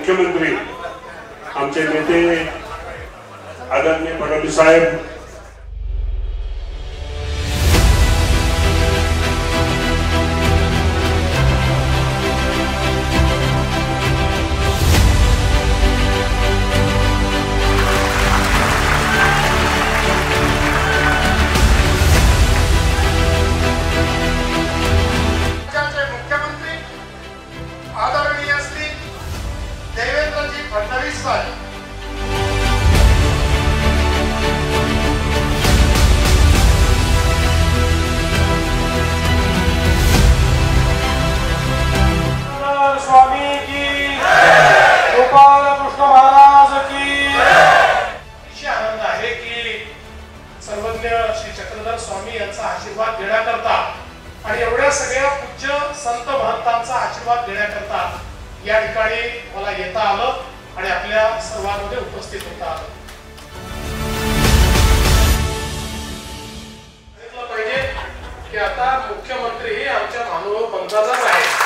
मुख्यमंत्री आमचे नेते आदरणीय फडणवीस साहेब, फडणवीस साहेब, स्वामी की गोपाल कृष्ण महाराज की। अतिशय आनंद आहे की सर्वज्ञ श्री चक्रधर स्वामी यांचा आशीर्वाद देण्याकरता आणि एवढ्या सगळ्या पूज्य संत महंतांचा आशीर्वाद देण्याकरता या ठिकाणी मला येता आलं आणि आपल्या सर्वांमध्ये उपस्थित होता आलं। सांगितलं पाहिजे की आता मुख्यमंत्री हे आमच्या महानुभाव पंथाचाच आहे।